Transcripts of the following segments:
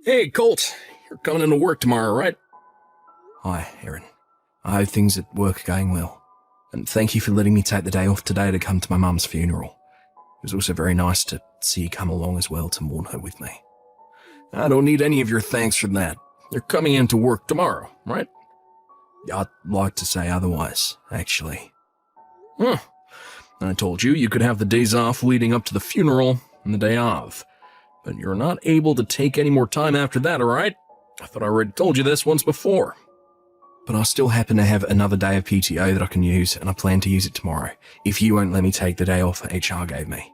Hey, Colt. You're coming into work tomorrow, right? Hi, Aaron. I hope things at work are going well. And thank you for letting me take the day off today to come to my mum's funeral. It was also very nice to see you come along as well to mourn her with me. I don't need any of your thanks for that. You're coming into work tomorrow, right? I'd like to say otherwise, actually. I told you you could have the days off leading up to the funeral and the day of. But you're not able to take any more time after that, alright? I thought I already told you this once before. But I still happen to have another day of PTO that I can use, and I plan to use it tomorrow, if you won't let me take the day off that HR gave me.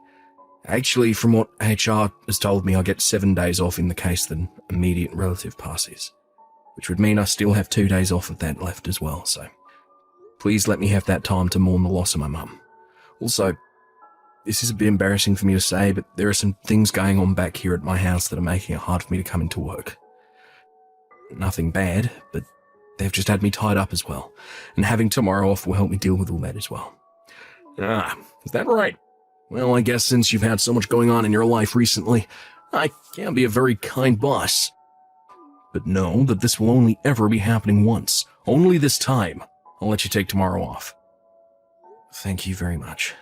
Actually, from what HR has told me, I get 7 days off in the case that an immediate relative passes, which would mean I still have 2 days off of that left as well, so please let me have that time to mourn the loss of my mum. Also, this is a bit embarrassing for me to say, but there are some things going on back here at my house that are making it hard for me to come into work. Nothing bad, but they've just had me tied up as well, and having tomorrow off will help me deal with all that as well. Is that right? Well, I guess since you've had so much going on in your life recently, I can be a very kind boss. But know that this will only ever be happening once. Only this time. I'll let you take tomorrow off. Thank you very much.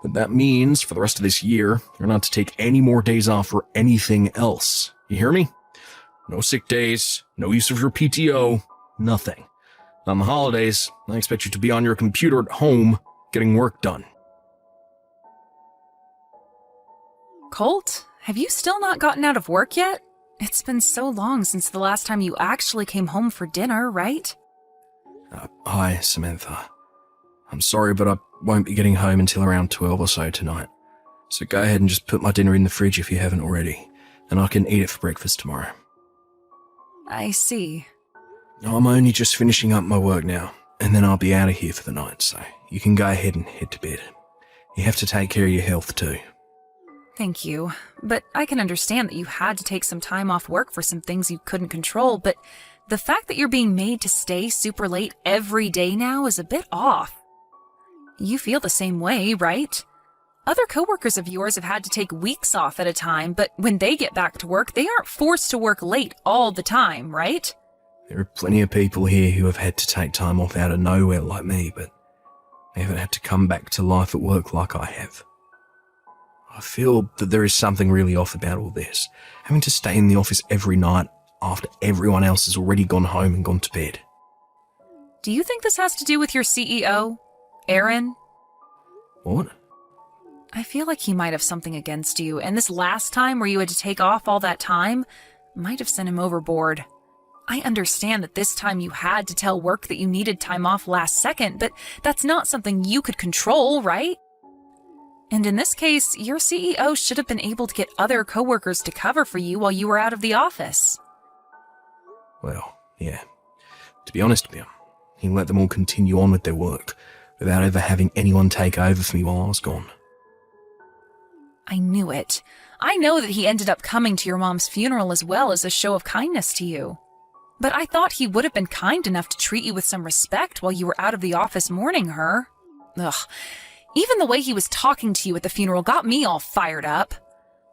But that means, for the rest of this year, you're not to take any more days off for anything else. You hear me? No sick days, no use of your PTO, nothing. On the holidays, I expect you to be on your computer at home, getting work done. Colt, have you still not gotten out of work yet? It's been so long since the last time you actually came home for dinner, right? Hi, Samantha. I'm sorry, but I won't be getting home until around 12 or so tonight. So go ahead and just put my dinner in the fridge if you haven't already, and I can eat it for breakfast tomorrow. I see. I'm only just finishing up my work now, and then I'll be out of here for the night, so you can go ahead and head to bed. You have to take care of your health too. Thank you. But I can understand that you had to take some time off work for some things you couldn't control, but the fact that you're being made to stay super late every day now is a bit off. You feel the same way, right? Other coworkers of yours have had to take weeks off at a time, but when they get back to work, they aren't forced to work late all the time, right? There are plenty of people here who have had to take time off out of nowhere like me, but they haven't had to come back to life at work like I have. I feel that there is something really off about all this, having to stay in the office every night after everyone else has already gone home and gone to bed. Do you think this has to do with your CEO, Aaron? What? I feel like he might have something against you, and this last time where you had to take off all that time might have sent him overboard. I understand that this time you had to tell work that you needed time off last second, but that's not something you could control, right? And in this case, your CEO should have been able to get other coworkers to cover for you while you were out of the office. Well, yeah. To be honest with you, he let them all continue on with their work without ever having anyone take over for me while I was gone. I knew it. I know that he ended up coming to your mom's funeral as well as a show of kindness to you. But I thought he would have been kind enough to treat you with some respect while you were out of the office mourning her. Ugh. Even the way he was talking to you at the funeral got me all fired up.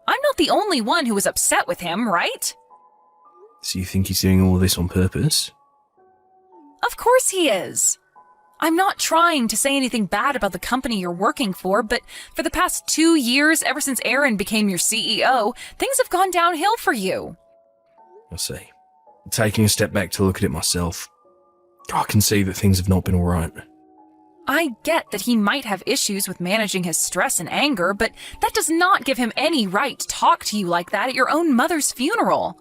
I'm not the only one who was upset with him, right? So you think he's doing all this on purpose? Of course he is. I'm not trying to say anything bad about the company you're working for, but for the past 2 years, ever since Aaron became your CEO, things have gone downhill for you. I see. Taking a step back to look at it myself, I can see that things have not been alright. I get that he might have issues with managing his stress and anger, but that does not give him any right to talk to you like that at your own mother's funeral.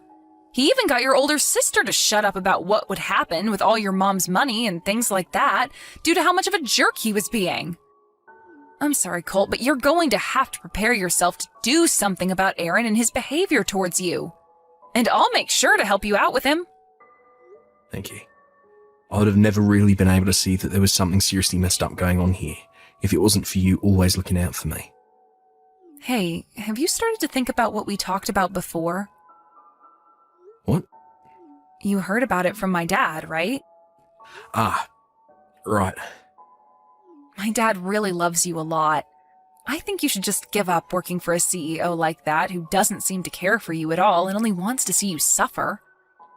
He even got your older sister to shut up about what would happen with all your mom's money and things like that, due to how much of a jerk he was being. I'm sorry, Colt, but you're going to have to prepare yourself to do something about Aaron and his behavior towards you. And I'll make sure to help you out with him. Thank you. I would have never really been able to see that there was something seriously messed up going on here if it wasn't for you always looking out for me. Hey, have you started to think about what we talked about before? What? You heard about it from my dad, right? Ah, right. My dad really loves you a lot. I think you should just give up working for a CEO like that who doesn't seem to care for you at all and only wants to see you suffer.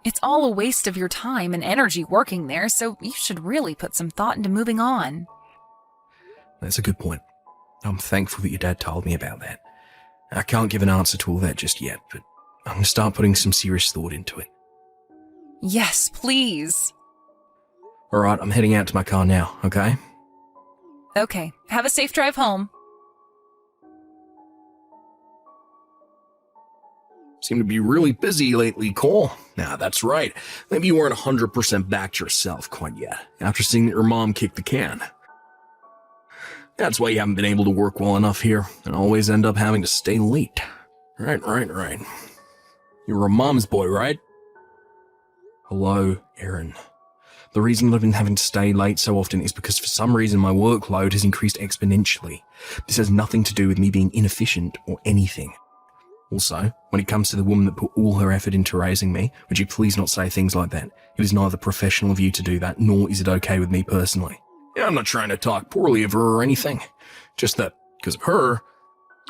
It's all a waste of your time and energy working there, so you should really put some thought into moving on. That's a good point. I'm thankful that your dad told me about that. I can't give an answer to all that just yet, but I'm going to start putting some serious thought into it. Yes, please. All right, I'm heading out to my car now, okay? Okay, have a safe drive home. Seem to be really busy lately, Cole. Nah, that's right. Maybe you weren't 100% back to yourself quite yet, after seeing that your mom kicked the can. That's why you haven't been able to work well enough here, and always end up having to stay late. Right. You're a mom's boy, right? Hello, Aaron. The reason I've been having to stay late so often is because for some reason my workload has increased exponentially. This has nothing to do with me being inefficient or anything. Also, when it comes to the woman that put all her effort into raising me, would you please not say things like that? It is neither professional of you to do that, nor is it okay with me personally. Yeah, I'm not trying to talk poorly of her or anything. Just that, because of her,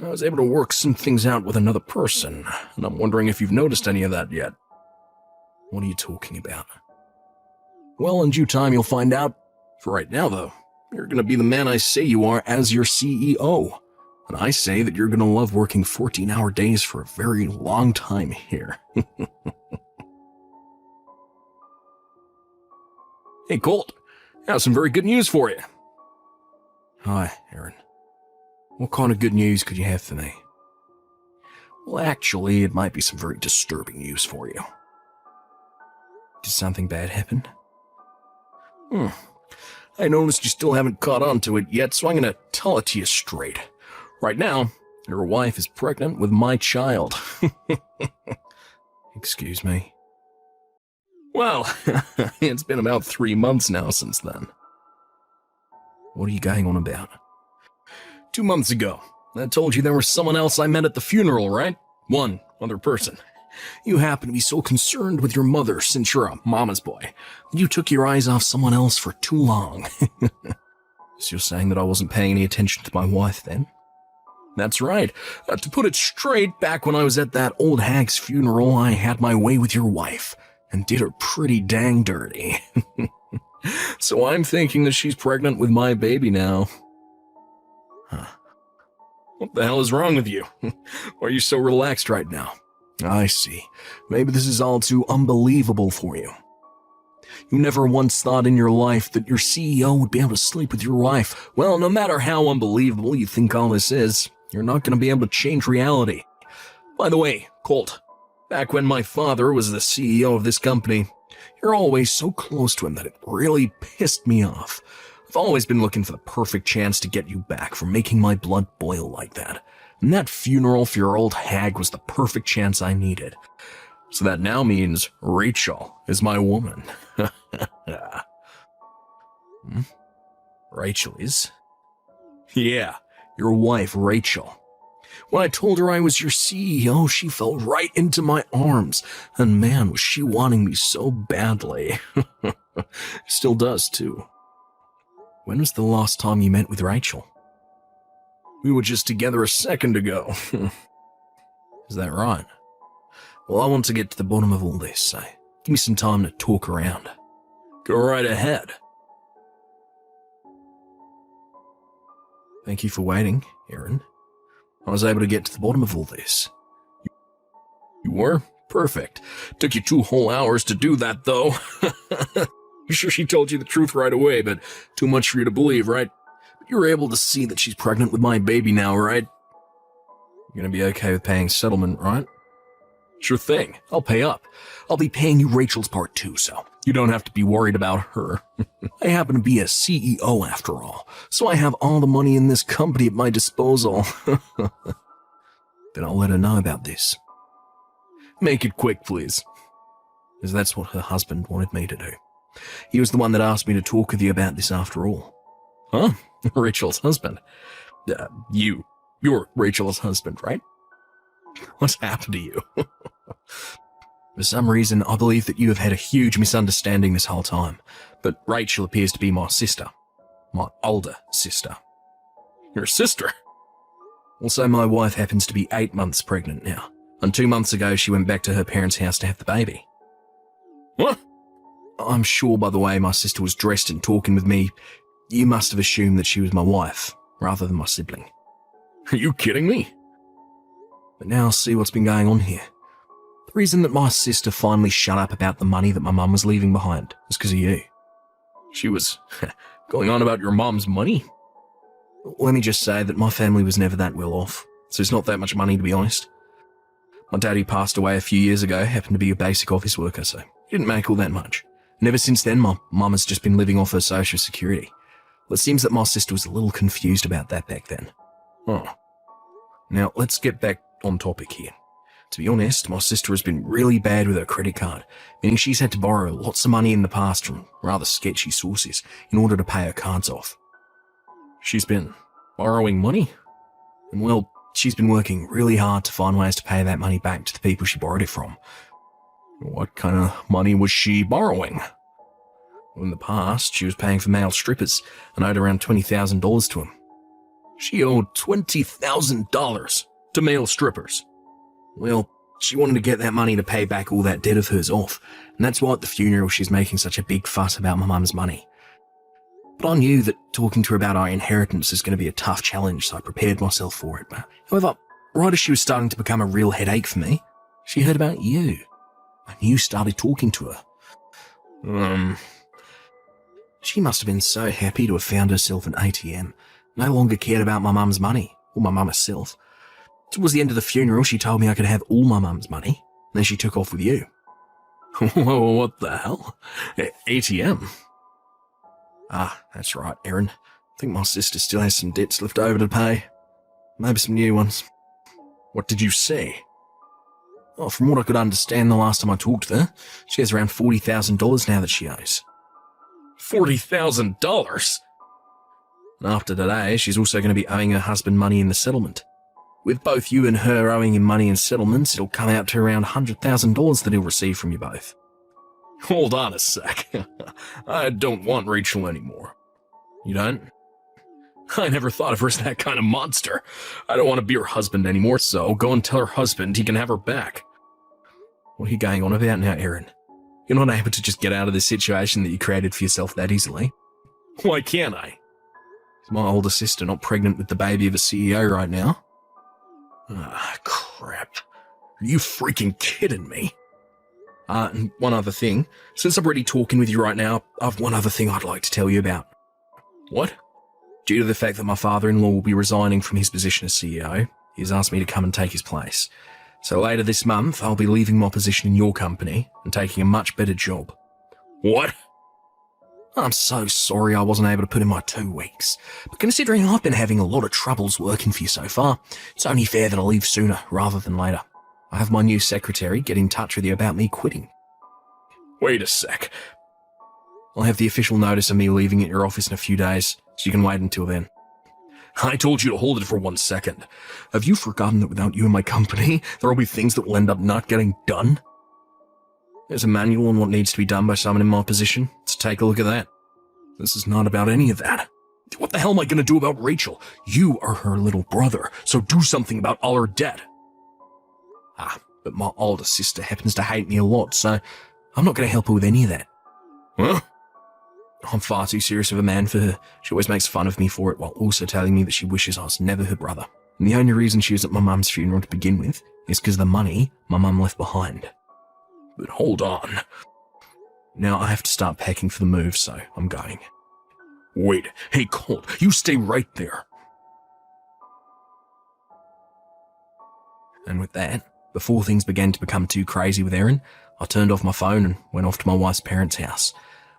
I was able to work some things out with another person, and I'm wondering if you've noticed any of that yet. What are you talking about? Well, in due time you'll find out. For right now, though, you're going to be the man I say you are as your CEO. And I say that you're going to love working 14-hour days for a very long time here. Hey, Colt. I have some very good news for you. Hi, Aaron. What kind of good news could you have for me? Well, actually, it might be some very disturbing news for you. Did something bad happen? I noticed you still haven't caught on to it yet, so I'm going to tell it to you straight. Right now, your wife is pregnant with my child. Excuse me? Well, it's been about 3 months now since then. What are you going on about? 2 months ago, I told you there was someone else I met at the funeral, right? One other person. You happen to be so concerned with your mother since you're a mama's boy that you took your eyes off someone else for too long. So you're saying that I wasn't paying any attention to my wife then? That's right. To put it straight, back when I was at that old hag's funeral, I had my way with your wife and did her pretty dang dirty. So I'm thinking that she's pregnant with my baby now. Huh. What the hell is wrong with you? Why are you so relaxed right now? I see. Maybe this is all too unbelievable for you. You never once thought in your life that your CEO would be able to sleep with your wife. Well, no matter how unbelievable you think all this is, you're not going to be able to change reality. By the way, Colt, back when my father was the CEO of this company, you're always so close to him that it really pissed me off. I've always been looking for the perfect chance to get you back for making my blood boil like that. And that funeral for your old hag was the perfect chance I needed. So that now means Rachel is my woman. Rachel is? Yeah, your wife, Rachel. When I told her I was your CEO, she fell right into my arms. And man, was she wanting me so badly. Still does, too. When was the last time you met with Rachel? We were just together a second ago. Is that right? Well, I want to get to the bottom of all this, so give me some time to talk around. Go right ahead. Thank you for waiting, Aaron. I was able to get to the bottom of all this. You were? Perfect. Took you 2 whole hours to do that, though. I'm sure she told you the truth right away, but too much for you to believe, right? But you were able to see that she's pregnant with my baby now, right? You're gonna be okay with paying settlement, right? Sure thing. I'll pay up. I'll be paying you Rachel's part too, so you don't have to be worried about her. I happen to be a CEO after all, so I have all the money in this company at my disposal. Then I'll let her know about this. Make it quick, please. Because that's what her husband wanted me to do. He was the one that asked me to talk with you about this after all. Huh? Rachel's husband? You're Rachel's husband, right? What's happened to you? For some reason, I believe that you have had a huge misunderstanding this whole time, but Rachel appears to be my sister. My older sister. Your sister? Also, my wife happens to be 8 months pregnant now, and 2 months ago she went back to her parents' house to have the baby. What? I'm sure by the way my sister was dressed and talking with me, you must have assumed that she was my wife, rather than my sibling. Are you kidding me? But now see what's been going on here. The reason that my sister finally shut up about the money that my mum was leaving behind is because of you. She was going on about your mom's money? Let me just say that my family was never that well off, so it's not that much money to be honest. My daddy passed away a few years ago, happened to be a basic office worker, so he didn't make all that much. And ever since then, my mum has just been living off her social security. Well, it seems that my sister was a little confused about that back then. Oh. Now, let's get back on topic here. To be honest, my sister has been really bad with her credit card, meaning she's had to borrow lots of money in the past from rather sketchy sources in order to pay her cards off. She's been borrowing money? And well, she's been working really hard to find ways to pay that money back to the people she borrowed it from. What kind of money was she borrowing? In the past, she was paying for male strippers and owed around $20,000 to them. She owed $20,000 to male strippers. Well, she wanted to get that money to pay back all that debt of hers off, and that's why at the funeral she's making such a big fuss about my mum's money. But I knew that talking to her about our inheritance is going to be a tough challenge, so I prepared myself for it. However, right as she was starting to become a real headache for me, she heard about you, and you started talking to her. She must have been so happy to have found herself an ATM, no longer cared about my mum's money, or my mum herself. Towards the end of the funeral, she told me I could have all my mum's money, and then she took off with you. Whoa, what the hell? ATM? Ah, that's right, Erin. I think my sister still has some debts left over to pay. Maybe some new ones. What did you say? Oh, from what I could understand the last time I talked to her, she has around $40,000 now that she owes. $40,000? And after today, she's also going to be owing her husband money in the settlement. With both you and her owing him money in settlements, it'll come out to around $100,000 that he'll receive from you both. Hold on a sec. I don't want Rachel anymore. You don't? I never thought of her as that kind of monster. I don't want to be her husband anymore, so go and tell her husband he can have her back. What are you going on about now, Erin? You're not able to just get out of this situation that you created for yourself that easily. Why can't I? Is my older sister not pregnant with the baby of a CEO right now? Ah, crap. Are you freaking kidding me? And one other thing. Since I'm already talking with you right now, I've one other thing I'd like to tell you about. What? Due to the fact that my father-in-law will be resigning from his position as CEO, he's asked me to come and take his place. So later this month, I'll be leaving my position in your company and taking a much better job. What? I'm so sorry I wasn't able to put in my 2 weeks, but considering I've been having a lot of troubles working for you so far, it's only fair that I leave sooner rather than later. I have my new secretary get in touch with you about me quitting. Wait a sec. I'll have the official notice of me leaving at your office in a few days, so you can wait until then. I told you to hold it for 1 second. Have you forgotten that without you in my company, there will be things that will end up not getting done? There's a manual on what needs to be done by someone in my position, so take a look at that. This is not about any of that. What the hell am I going to do about Rachel? You are her little brother, so do something about all her debt. But my older sister happens to hate me a lot, so I'm not going to help her with any of that. Huh? I'm far too serious of a man for her. She always makes fun of me for it while also telling me that she wishes I was never her brother. And the only reason she was at my mum's funeral to begin with is because of the money my mum left behind. But hold on. Now I have to start packing for the move, so I'm going. Wait, hey Colt, you stay right there. And with that, before things began to become too crazy with Erin, I turned off my phone and went off to my wife's parents' house.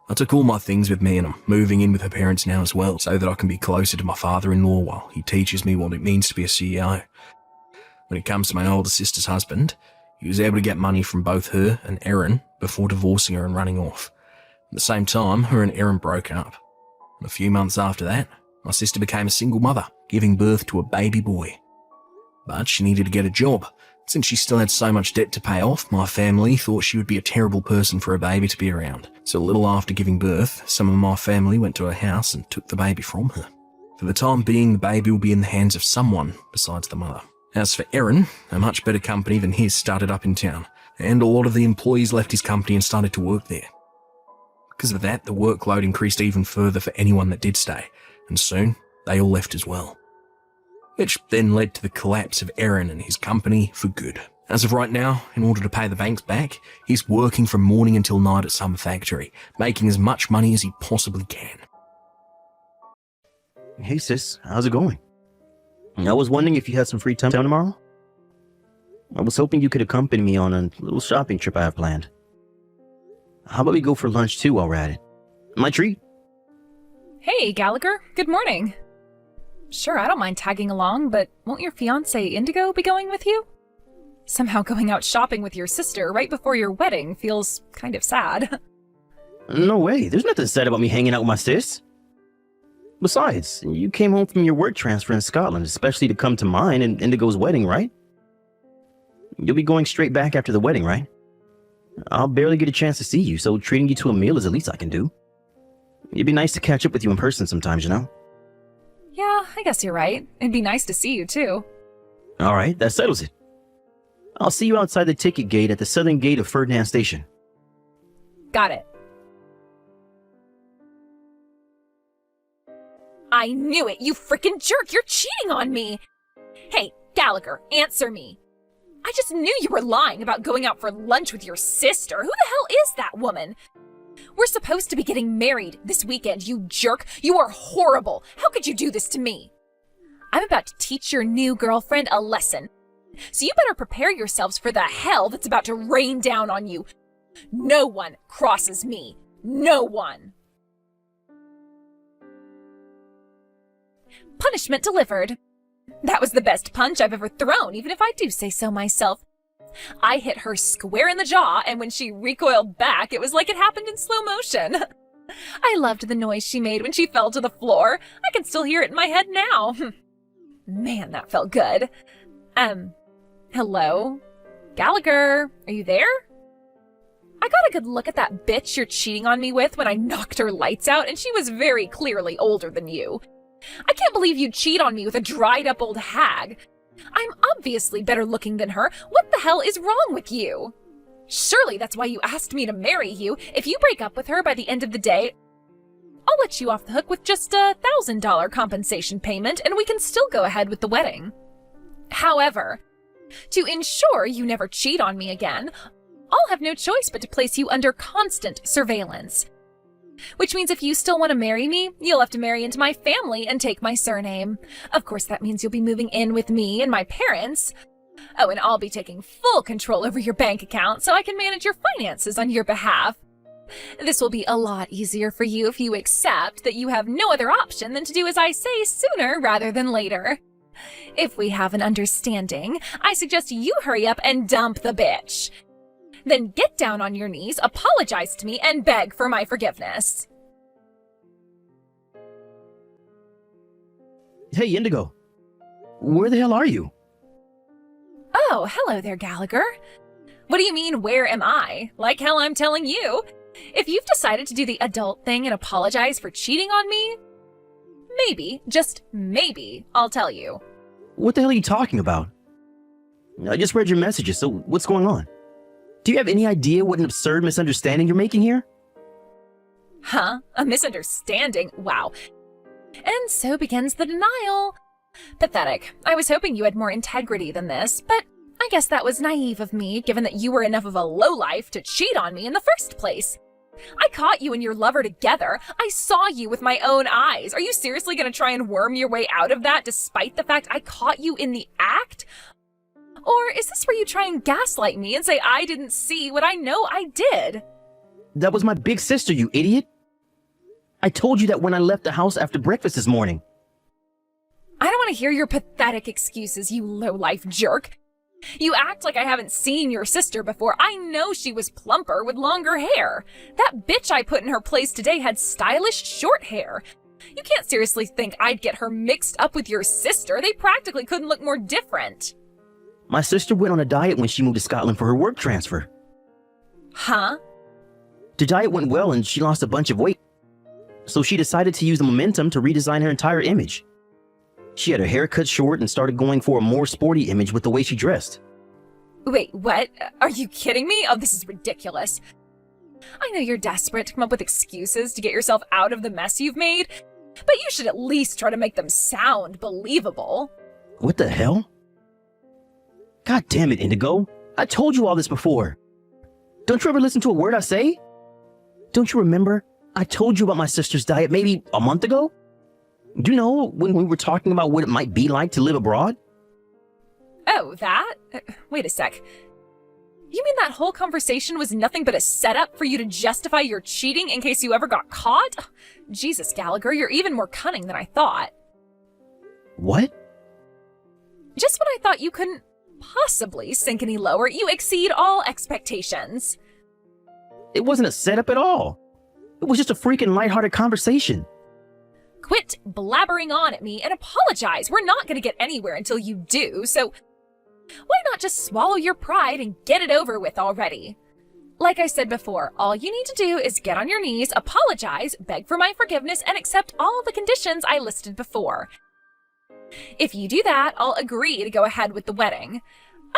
I took all my things with me and I'm moving in with her parents now as well so that I can be closer to my father-in-law while he teaches me what it means to be a CEO. When it comes to my older sister's husband, he was able to get money from both her and Erin before divorcing her and running off. At the same time, her and Erin broke up. And a few months after that, my sister became a single mother, giving birth to a baby boy. But she needed to get a job. Since she still had so much debt to pay off, my family thought she would be a terrible person for a baby to be around. So a little after giving birth, some of my family went to her house and took the baby from her. For the time being, the baby will be in the hands of someone besides the mother. As for Aaron, a much better company than his started up in town, and a lot of the employees left his company and started to work there. Because of that, the workload increased even further for anyone that did stay, and soon they all left as well. Which then led to the collapse of Aaron and his company for good. As of right now, in order to pay the banks back, he's working from morning until night at some factory, making as much money as he possibly can. Hey sis, how's it going? I was wondering if you had some free time tomorrow? I was hoping you could accompany me on a little shopping trip I have planned. How about we go for lunch too while we're at it? My treat. Hey, Gallagher. Good morning. Sure, I don't mind tagging along, but won't your fiancé Indigo be going with you? Somehow going out shopping with your sister right before your wedding feels kind of sad. No way, there's nothing sad about me hanging out with my sis. Besides, you came home from your work transfer in Scotland, especially to come to mine and Indigo's wedding, right? You'll be going straight back after the wedding, right? I'll barely get a chance to see you, so treating you to a meal is the least I can do. It'd be nice to catch up with you in person sometimes, you know? Yeah, I guess you're right. It'd be nice to see you too. Alright, that settles it. I'll see you outside the ticket gate at the southern gate of Ferdinand Station. Got it. I knew it, you frickin' jerk! You're cheating on me! Hey, Gallagher, answer me. I just knew you were lying about going out for lunch with your sister. Who the hell is that woman? We're supposed to be getting married this weekend, you jerk. You are horrible. How could you do this to me? I'm about to teach your new girlfriend a lesson. So you better prepare yourselves for the hell that's about to rain down on you. No one crosses me. No one. Punishment delivered. That was the best punch I've ever thrown, even if I do say so myself. I hit her square in the jaw, and when she recoiled back, it was like it happened in slow motion. I loved the noise she made when she fell to the floor. I can still hear it in my head now. Man, that felt good. Hello? Gallagher, are you there? I got a good look at that bitch you're cheating on me with when I knocked her lights out, and she was very clearly older than you. I can't believe you'd cheat on me with a dried-up old hag. I'm obviously better looking than her. What the hell is wrong with you? Surely that's why you asked me to marry you. If you break up with her by the end of the day, I'll let you off the hook with just a $1,000 compensation payment, and we can still go ahead with the wedding. However, to ensure you never cheat on me again, I'll have no choice but to place you under constant surveillance. Which means if you still want to marry me, you'll have to marry into my family and take my surname. Of course, that means you'll be moving in with me and my parents. Oh, and I'll be taking full control over your bank account so I can manage your finances on your behalf. This will be a lot easier for you if you accept that you have no other option than to do as I say sooner rather than later. If we have an understanding, I suggest you hurry up and dump the bitch. Then get down on your knees, apologize to me, and beg for my forgiveness. Hey, Indigo. Where the hell are you? Oh, hello there, Gallagher. What do you mean, where am I? Like hell I'm telling you. If you've decided to do the adult thing and apologize for cheating on me, maybe, just maybe, I'll tell you. What the hell are you talking about? I just read your messages, so what's going on? Do you have any idea what an absurd misunderstanding you're making here? Huh? A misunderstanding? Wow. And so begins the denial. Pathetic. I was hoping you had more integrity than this, but I guess that was naive of me, given that you were enough of a lowlife to cheat on me in the first place. I caught you and your lover together. I saw you with my own eyes. Are you seriously going to try and worm your way out of that despite the fact I caught you in the act? Or is this where you try and gaslight me and say I didn't see what I know I did? That was my big sister, you idiot. I told you that when I left the house after breakfast this morning. I don't want to hear your pathetic excuses, you low-life jerk. You act like I haven't seen your sister before. I know she was plumper with longer hair. That bitch I put in her place today had stylish short hair. You can't seriously think I'd get her mixed up with your sister. They practically couldn't look more different. My sister went on a diet when she moved to Scotland for her work transfer. Huh? The diet went well and she lost a bunch of weight. So she decided to use the momentum to redesign her entire image. She had her hair cut short and started going for a more sporty image with the way she dressed. Wait, what? Are you kidding me? Oh, this is ridiculous. I know you're desperate to come up with excuses to get yourself out of the mess you've made, but you should at least try to make them sound believable. What the hell? God damn it, Indigo. I told you all this before. Don't you ever listen to a word I say? Don't you remember? I told you about my sister's diet maybe a month ago? Do you know when we were talking about what it might be like to live abroad? Oh, that? Wait a sec. You mean that whole conversation was nothing but a setup for you to justify your cheating in case you ever got caught? Jesus, Gallagher, you're even more cunning than I thought. What? Just when I thought you couldn't possibly sink any lower, you exceed all expectations. It wasn't a setup at all. It was just a freaking lighthearted conversation. Quit blabbering on at me and apologize. We're not going to get anywhere until you do, so why not just swallow your pride and get it over with already? Like I said before, all you need to do is get on your knees, apologize, beg for my forgiveness, and accept all the conditions I listed before. If you do that, I'll agree to go ahead with the wedding.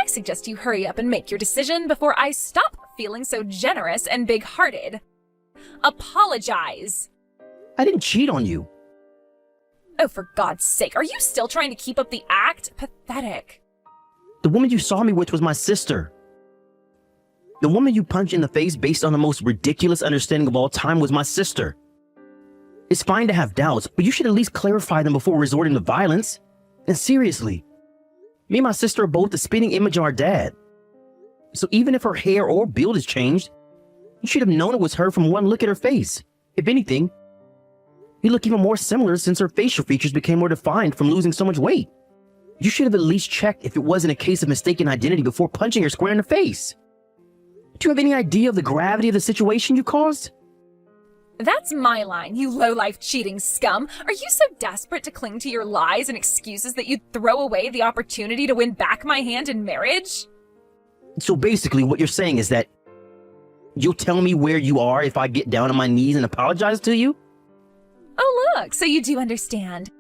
I suggest you hurry up and make your decision before I stop feeling so generous and big-hearted. Apologize. I didn't cheat on you. Oh, for God's sake, are you still trying to keep up the act? Pathetic. The woman you saw me with was my sister. The woman you punched in the face based on the most ridiculous understanding of all time was my sister. It's fine to have doubts, but you should at least clarify them before resorting to violence. And seriously, me and my sister are both the spitting image of our dad. So even if her hair or build has changed, you should have known it was her from one look at her face. If anything, you look even more similar since her facial features became more defined from losing so much weight. You should have at least checked if it wasn't a case of mistaken identity before punching her square in the face. Do you have any idea of the gravity of the situation you caused? That's my line, you low-life cheating scum. Are you so desperate to cling to your lies and excuses that you'd throw away the opportunity to win back my hand in marriage? So basically what you're saying is that you'll tell me where you are if I get down on my knees and apologize to you? Oh look, so you do understand.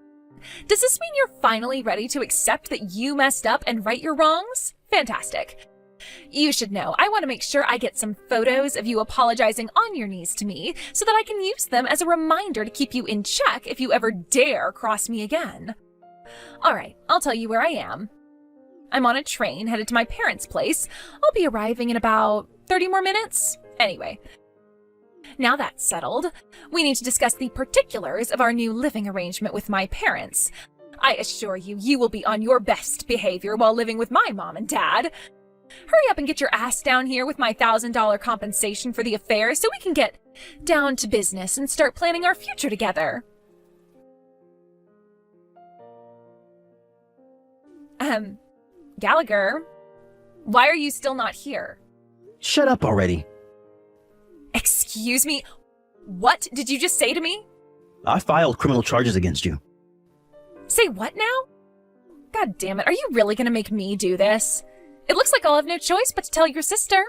Does this mean you're finally ready to accept that you messed up and right your wrongs? Fantastic. You should know, I want to make sure I get some photos of you apologizing on your knees to me so that I can use them as a reminder to keep you in check if you ever dare cross me again. Alright, I'll tell you where I am. I'm on a train headed to my parents' place. I'll be arriving in about 30 more minutes. Anyway, now that's settled, we need to discuss the particulars of our new living arrangement with my parents. I assure you, you will be on your best behavior while living with my mom and dad. Hurry up and get your ass down here with my $1,000 compensation for the affair so we can get down to business and start planning our future together. Gallagher, why are you still not here? Shut up already. Excuse me? What did you just say to me? I filed criminal charges against you. Say what now? God damn it, are you really gonna make me do this? It looks like I'll have no choice but to tell your sister.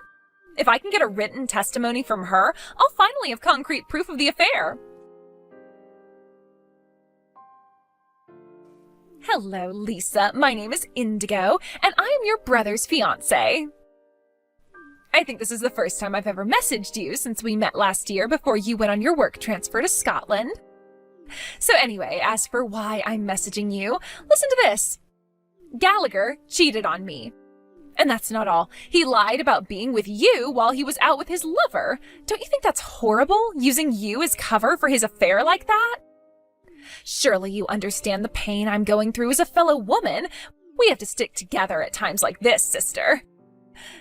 If I can get a written testimony from her, I'll finally have concrete proof of the affair. Hello, Lisa. My name is Indigo, and I am your brother's fiancé. I think this is the first time I've ever messaged you since we met last year before you went on your work transfer to Scotland. So anyway, as for why I'm messaging you, listen to this. Gallagher cheated on me. And that's not all. He lied about being with you while he was out with his lover. Don't you think that's horrible, using you as cover for his affair like that? Surely you understand the pain I'm going through as a fellow woman. We have to stick together at times like this, sister.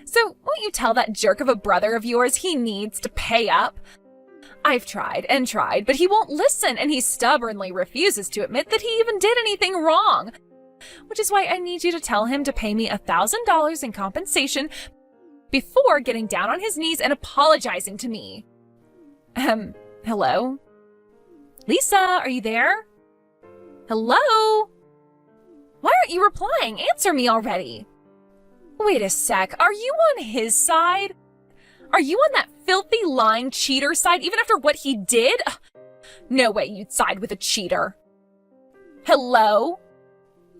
So won't you tell that jerk of a brother of yours he needs to pay up? I've tried and tried, but he won't listen, and he stubbornly refuses to admit that he even did anything wrong. Which is why I need you to tell him to pay me $1,000 in compensation before getting down on his knees and apologizing to me. Hello? Lisa, are you there? Hello? Why aren't you replying? Answer me already. Wait a sec, are you on his side? Are you on that filthy, lying cheater side even after what he did? No way you'd side with a cheater. Hello?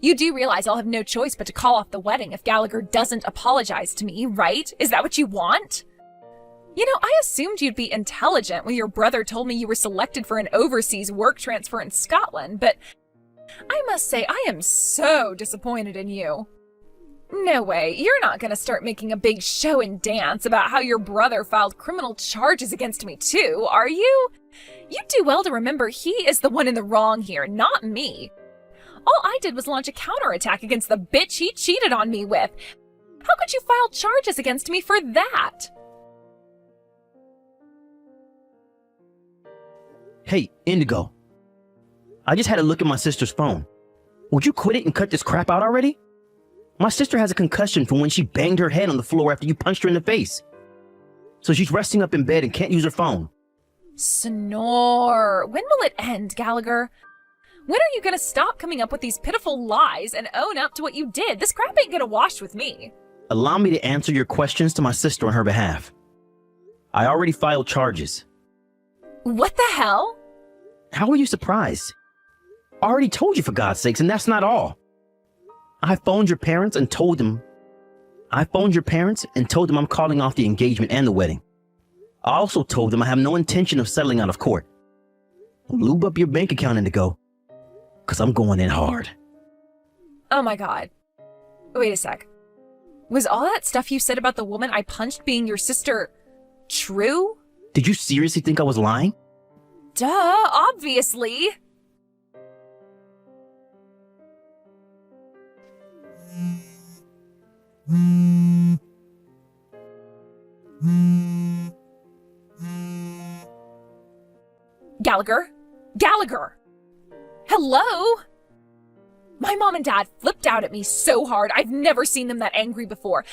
You do realize I'll have no choice but to call off the wedding if Gallagher doesn't apologize to me, right? Is that what you want? You know, I assumed you'd be intelligent when your brother told me you were selected for an overseas work transfer in Scotland, but I must say I am so disappointed in you. No way, you're not gonna start making a big show and dance about how your brother filed criminal charges against me too, are you? You do well to remember he is the one in the wrong here, not me. All I did was launch a counterattack against the bitch he cheated on me with. How could you file charges against me for that? Hey, Indigo. I just had a look at my sister's phone. Would you quit it and cut this crap out already? My sister has a concussion from when she banged her head on the floor after you punched her in the face. So she's resting up in bed and can't use her phone. Snore. When will it end, Gallagher? When are you gonna stop coming up with these pitiful lies and own up to what you did? This crap ain't gonna wash with me. Allow me to answer your questions to my sister on her behalf. I already filed charges. What the hell? How are you surprised? I already told you, for God's sakes, and that's not all. I phoned your parents and told them I'm calling off the engagement and the wedding. I also told them I have no intention of settling out of court. Lube up your bank account, Indigo, because I'm going in hard. Oh my God. Wait a sec. Was all that stuff you said about the woman I punched being your sister true? Did you seriously think I was lying? Duh, obviously. Gallagher? Gallagher! Hello? My mom and dad flipped out at me so hard, I've never seen them that angry before.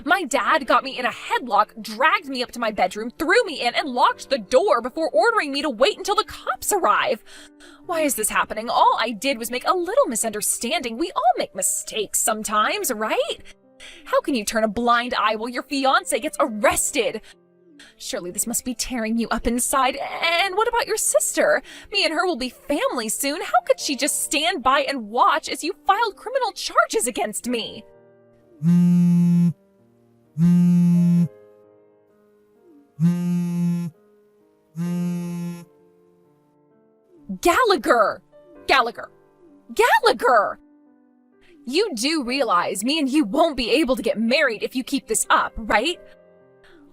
My dad got me in a headlock, dragged me up to my bedroom, threw me in, and locked the door before ordering me to wait until the cops arrive. Why is this happening? All I did was make a little misunderstanding. We all make mistakes sometimes, right? How can you turn a blind eye while your fiancé gets arrested? Surely this must be tearing you up inside. And what about your sister? Me and her will be family soon. How could she just stand by and watch as you filed criminal charges against me? Gallagher! Gallagher! Gallagher! You do realize me and you won't be able to get married if you keep this up, right?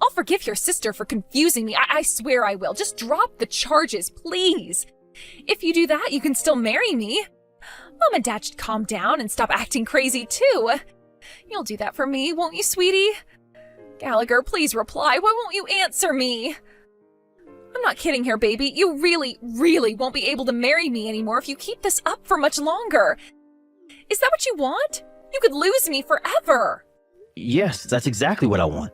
I'll forgive your sister for confusing me. I swear I will. Just drop the charges, please. If you do that, you can still marry me. Mom and Dad should calm down and stop acting crazy, too. You'll do that for me, won't you, sweetie? Gallagher, please reply. Why won't you answer me? I'm not kidding here, baby. You really, really won't be able to marry me anymore if you keep this up for much longer. Is that what you want? You could lose me forever. Yes, that's exactly what I want.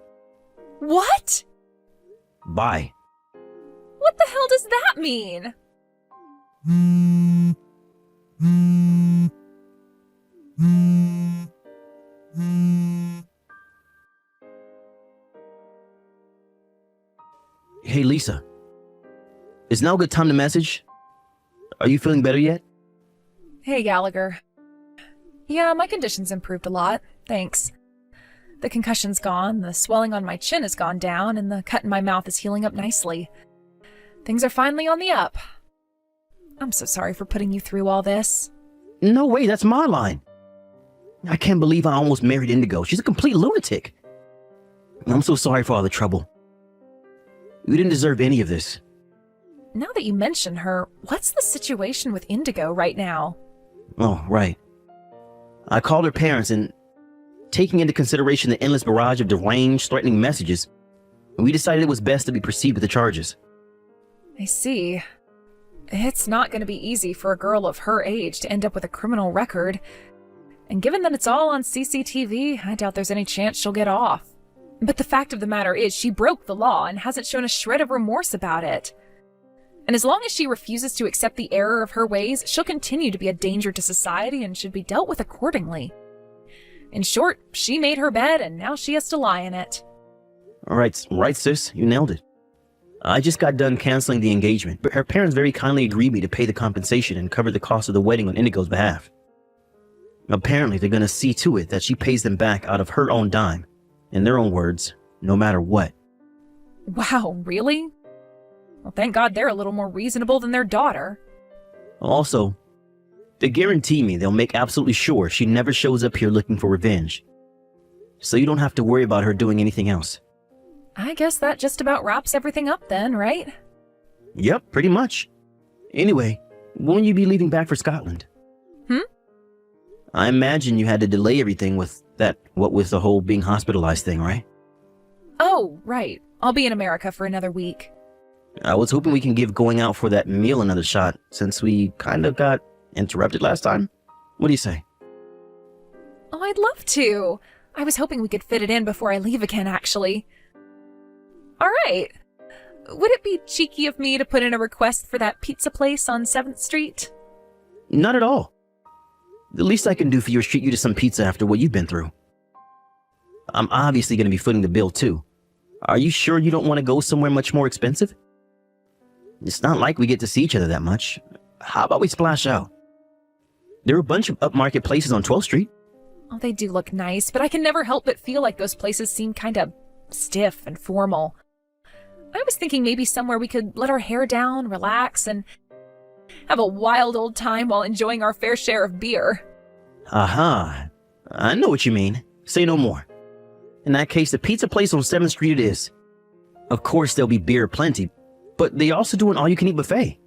What? Bye. What the hell does that mean? Hey, Lisa. Is now a good time to message? Are you feeling better yet? Hey, Gallagher. Yeah, my condition's improved a lot, thanks. The concussion's gone, the swelling on my chin has gone down, and the cut in my mouth is healing up nicely. Things are finally on the up. I'm so sorry for putting you through all this. No way, that's my line. I can't believe I almost married Indigo. She's a complete lunatic. I'm so sorry for all the trouble. You didn't deserve any of this. Now that you mention her, what's the situation with Indigo right now? Oh, right. I called her parents and, taking into consideration the endless barrage of deranged, threatening messages, we decided it was best to be proceed with the charges. I see. It's not going to be easy for a girl of her age to end up with a criminal record. And given that it's all on CCTV, I doubt there's any chance she'll get off. But the fact of the matter is she broke the law and hasn't shown a shred of remorse about it. And as long as she refuses to accept the error of her ways, she'll continue to be a danger to society and should be dealt with accordingly. In short, she made her bed and now she has to lie in it. All right, sis, you nailed it. I just got done canceling the engagement, but her parents very kindly agreed me to pay the compensation and cover the cost of the wedding on Indigo's behalf. Apparently, they're going to see to it that she pays them back out of her own dime. In their own words, no matter what. Wow, really? Well, thank God they're a little more reasonable than their daughter. Also, they guarantee me they'll make absolutely sure she never shows up here looking for revenge. So you don't have to worry about her doing anything else. I guess that just about wraps everything up then, right? Yep, pretty much. Anyway, when will you be leaving back for Scotland? I imagine you had to delay everything with the whole being hospitalized thing, right? Oh, right. I'll be in America for another week. I was hoping we can give going out for that meal another shot, since we kind of got interrupted last time. What do you say? Oh, I'd love to. I was hoping we could fit it in before I leave again, actually. All right. Would it be cheeky of me to put in a request for that pizza place on 7th Street? Not at all. The least I can do for you is treat you to some pizza after what you've been through. I'm obviously going to be footing the bill too. Are you sure you don't want to go somewhere much more expensive? It's not like we get to see each other that much. How about we splash out? There are a bunch of upmarket places on 12th Street. Oh, they do look nice, but I can never help but feel like those places seem kind of stiff and formal. I was thinking maybe somewhere we could let our hair down, relax, and have a wild old time while enjoying our fair share of beer. Aha. I know what you mean. Say no more. In that case, the pizza place on 7th Street it is. Of course, there'll be beer plenty, but they also do an all-you-can-eat buffet.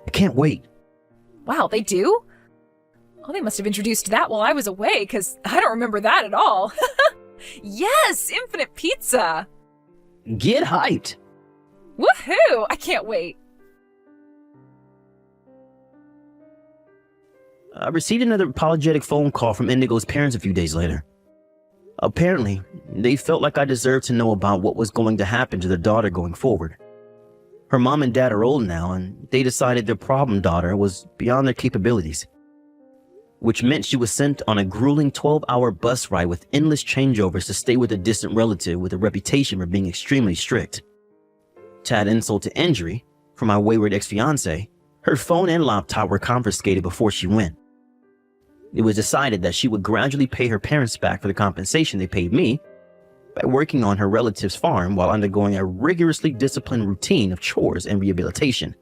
I can't wait. Wow, they do? Oh, they must have introduced that while I was away, because I don't remember that at all. Yes, infinite pizza! Get hyped. Woohoo! I can't wait. I received another apologetic phone call from Indigo's parents a few days later. Apparently, they felt like I deserved to know about what was going to happen to their daughter going forward. Her mom and dad are old now, and they decided their problem daughter was beyond their capabilities, which meant she was sent on a grueling 12-hour bus ride with endless changeovers to stay with a distant relative with a reputation for being extremely strict. To add insult to injury, for my wayward ex-fiancée, her phone and laptop were confiscated before she went. It was decided that she would gradually pay her parents back for the compensation they paid me by working on her relative's farm while undergoing a rigorously disciplined routine of chores and rehabilitation,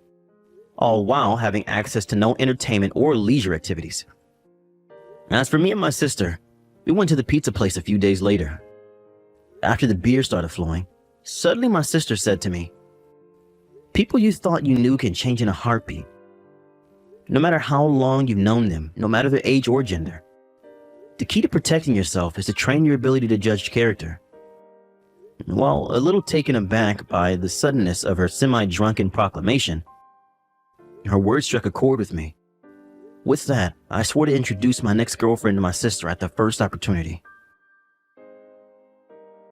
all while having access to no entertainment or leisure activities. As for me and my sister, we went to the pizza place a few days later. After the beer started flowing, suddenly my sister said to me, "People you thought you knew can change in a heartbeat. No matter how long you've known them, no matter their age or gender. The key to protecting yourself is to train your ability to judge character." While a little taken aback by the suddenness of her semi-drunken proclamation, her words struck a chord with me. With that, I swore to introduce my next girlfriend to my sister at the first opportunity.